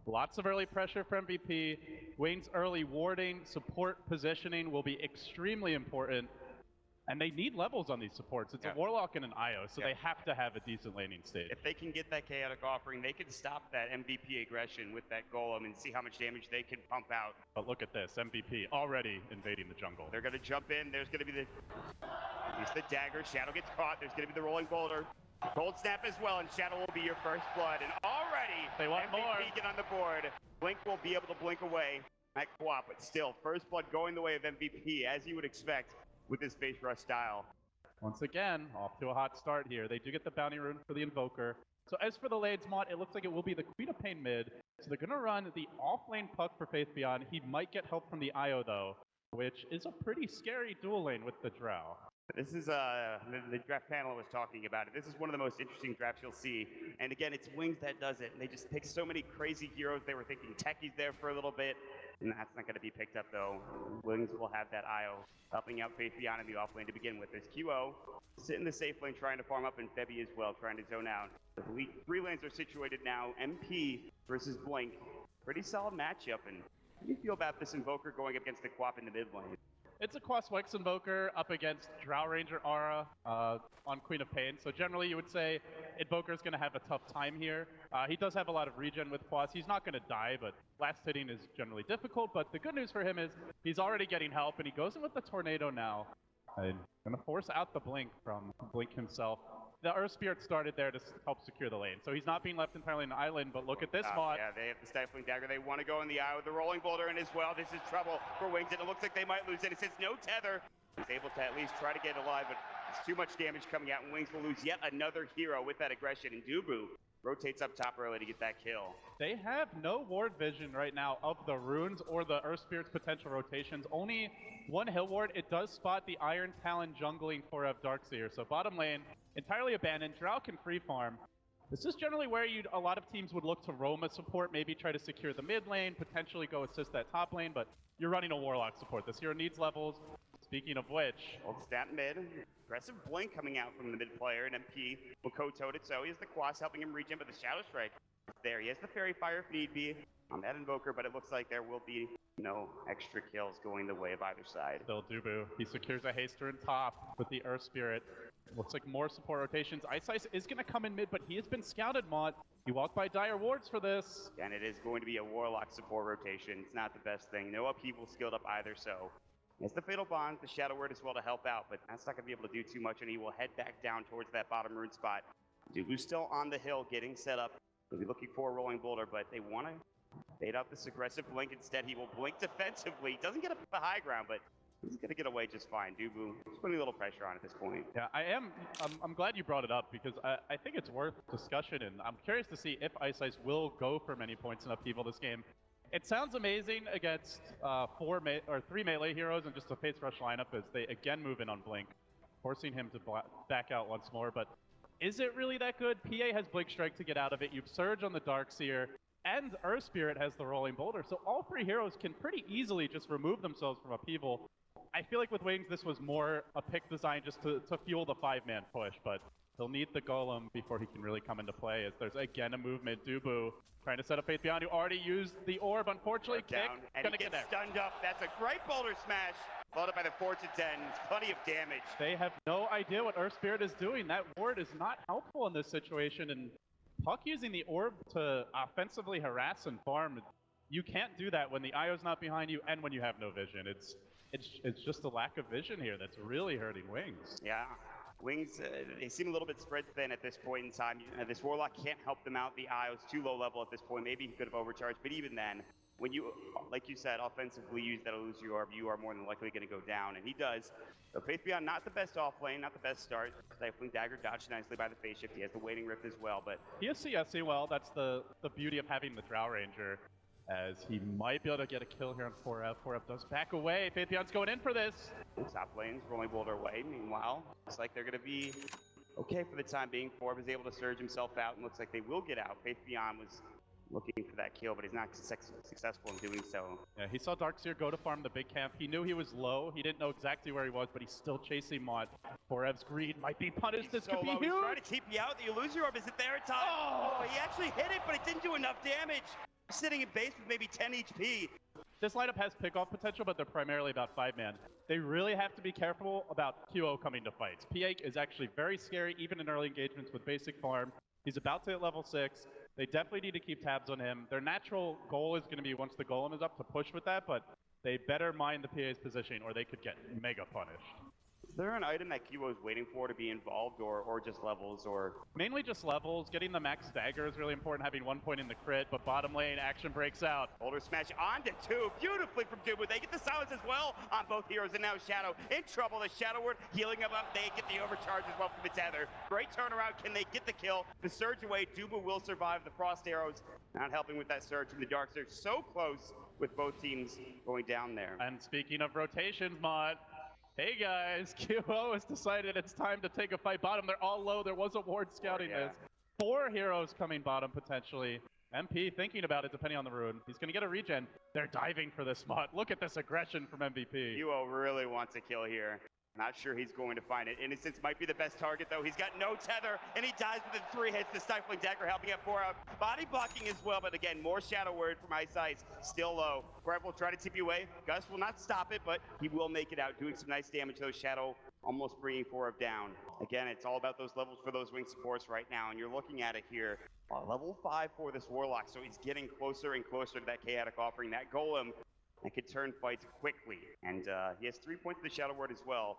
Lots of early pressure for MVP. Wayne's early warding, support positioning will be extremely important. And they need levels on these supports. It's a Warlock and an IO, so they have to have a decent laning stage. If they can get that chaotic offering, they can stop that MVP aggression with that golem and see how much damage they can pump out. But look at this, MVP already invading the jungle. They're going to jump in. There's going to be use the dagger. Shadow gets caught. There's going to be the rolling boulder. Cold snap as well, and Shadow will be your first blood. And already, they want MVP more. Get on the board. Blink will be able to blink away at co-op, but still, first blood going the way of MVP, as you would expect with his face rush style. Once again, off to a hot start here. They do get the bounty rune for the Invoker. So as for the lanes mod, it looks like it will be the Queen of Pain mid. So they're going to run the off-lane Puck for Faith Beyond. He might get help from the IO though, which is a pretty scary dual lane with the Drow. This is, the draft panel was talking about it. This is one of the most interesting drafts you'll see. And again, it's Wings that does it. And they just pick so many crazy heroes. They were thinking Techie's there for a little bit. And that's not going to be picked up, though. Wings will have that IO helping out Faith Beyond in the off lane to begin with. There's QO sitting in the safe lane trying to farm up, and Febby as well trying to zone out. The three lanes are situated now. MP versus Blink. Pretty solid matchup. And how do you feel about this Invoker going up against the Quap in the mid lane? It's a Quas Wex Invoker up against Drow Ranger Aura on Queen of Pain. So generally you would say Invoker's going to have a tough time here. He does have a lot of regen with Quas. He's not going to die, but last hitting is generally difficult. But the good news for him is he's already getting help, and he goes in with the Tornado now. And going to force out the Blink from Blink himself. The Earth Spirit started there to help secure the lane. So he's not being left entirely in the island, but look at this mod. Yeah, they have the Stifling Dagger. They want to go in the eye with the Rolling Boulder in as well. This is trouble for Wings, and it looks like they might lose it. It says no tether. He's able to at least try to get alive, but it's too much damage coming out, and Wings will lose yet another hero with that aggression. And Dubu rotates up top early to get that kill. They have no ward vision right now of the runes or the Earth Spirit's potential rotations. Only one hill ward. It does spot the Iron Talon jungling Forev Darkseer. So bottom lane, entirely abandoned. Drow can free farm. This is generally where a lot of teams would look to roam a support, maybe try to secure the mid lane, potentially go assist that top lane, but you're running a Warlock support. This hero needs levels. Speaking of which... Well, stat mid. Aggressive Blink coming out from the mid player, and MP will co-toad it, so he has the Quas helping him regen, but the Shadow Strike there. He has the Fairy Fire if need be on that Invoker, but it looks like there will be no extra kills going the way of either side. Still Dubu. He secures a haster in top with the Earth Spirit. Looks like more support rotations. Ice is going to come in mid, but he has been scouted, Mott. He walked by dire wards for this. And it is going to be a Warlock support rotation. It's not the best thing. No upheaval skilled up either, so... It's the Fatal Bond, the Shadow Word as well to help out, but that's not going to be able to do too much, and he will head back down towards that bottom rune spot. Dubu's still on the hill, getting set up. He'll be looking for a Rolling Boulder, but they want to bait out this aggressive Blink instead. He will Blink defensively. Doesn't get up the high ground, but he's going to get away just fine. Dubu, just putting a little pressure on at this point. Yeah, I'm glad you brought it up, because I think it's worth discussion, and I'm curious to see if Ice will go for many points in upheaval this game. It sounds amazing against 3 melee heroes and just a face rush lineup as they again move in on Blink, forcing him to back out once more. But is it really that good? PA has Blink Strike to get out of it. You've Surge on the Darkseer, and Earth Spirit has the Rolling Boulder. So all 3 heroes can pretty easily just remove themselves from upheaval. I feel like with Wings, this was more a pick design just to fuel the 5-man push, but he'll need the Golem before he can really come into play, as there's again a movement. Dubu trying to set up Faith Beyond, who already used the orb, unfortunately. Kick, and he gets stunned up. That's a great boulder smash, followed by the Fortune 10. Plenty of damage. They have no idea what Earth Spirit is doing. That ward is not helpful in this situation, and Puck using the orb to offensively harass and farm, you can't do that when the IO's not behind you and when you have no vision. It's just a lack of vision here that's really hurting Wings. Yeah. Wings, they seem a little bit spread thin at this point in time. This Warlock can't help them out. The IO's too low level at this point. Maybe he could have overcharged, but even then, when you, like you said, offensively use that illusory orb, you are more than likely going to go down, and he does. So Faith Beyond, not the best off lane, not the best start. Stifling Dagger dodged nicely by the phase shift. He has the Waiting Rift as well, but... He has CSC well. That's the beauty of having the Drow Ranger, as he might be able to get a kill here on Forev. Forev does back away. Faith Beyond's going in for this. Top lanes, Rolling Boulder away. Meanwhile, looks like they're going to be okay for the time being. Forev is able to surge himself out, and looks like they will get out. Faith Beyond was looking for that kill, but he's not successful in doing so. Yeah, he saw Darkseer go to farm the big camp. He knew he was low. He didn't know exactly where he was, but he's still chasing Mott. Forev's greed might be punished. This could be huge. He's trying to keep you out. The illusory orb, is it there at top? Oh, he actually hit it, but it didn't do enough damage. Sitting in base with maybe 10 HP. This lineup has pickoff potential, but they're primarily about 5-man. They really have to be careful about QO coming to fights. P8 is actually very scary, even in early engagements with basic farm. He's about to hit level 6. They definitely need to keep tabs on him. Their natural goal is going to be, once the golem is up, to push with that, but they better mind the PA's positioning or they could get mega punished. Is there an item that QO is waiting for to be involved, or just levels, or? Mainly just levels. Getting the max stagger is really important, having 1 point in the crit, but bottom lane, action breaks out. Boulder smash onto 2, beautifully from Dubu. They get the silence as well on both heroes, and now Shadow in trouble. The Shadow Word healing him up. They get the overcharge as well from the tether. Great turnaround. Can they get the kill? The surge away. Dubu will survive. The frost arrows not helping with that surge in the dark. They're so close with both teams going down there. And speaking of rotations, Mod, hey guys, QO has decided it's time to take a fight bottom. They're all low. There was a ward scouting this. 4 heroes coming bottom potentially. MP thinking about it depending on the rune. He's going to get a regen. They're diving for this spot. Look at this aggression from MVP. QO really wants a kill here. Not sure he's going to find it. Innocence might be the best target, though. He's got no tether, and he dies within 3 hits. The Stifling Dagger helping out Forev. Body blocking as well, but again, more Shadow Word from Ice Ice. Still low. Forev will try to tip you away. Gus will not stop it, but he will make it out, doing some nice damage to those Shadow, almost bringing Forev down. Again, it's all about those levels for those wing supports right now, and you're looking at it here. Level 5 for this Warlock, so he's getting closer and closer to that chaotic offering. That Golem that could turn fights quickly, and he has 3 points of the Shadow Word as well.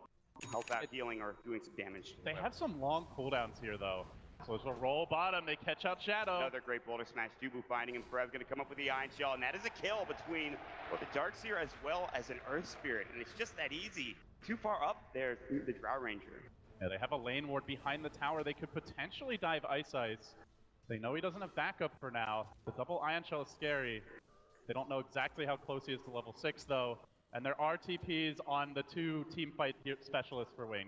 Help out healing or doing some damage. They have some long cooldowns here, though. So it's a roll bottom. They catch out Shadow. Another great boulder smash. Dubu finding him. Forev's going to come up with the Iron Shell, and that is a kill between both the Darkseer as well as an Earth Spirit. And it's just that easy. Too far up there, the Drow Ranger. Yeah, they have a lane ward behind the tower. They could potentially dive Ice Ice. They know he doesn't have backup for now. The double Ion Shell is scary. They don't know exactly how close he is to level 6, though. And there are TPs on the 2 team fight specialists for wings.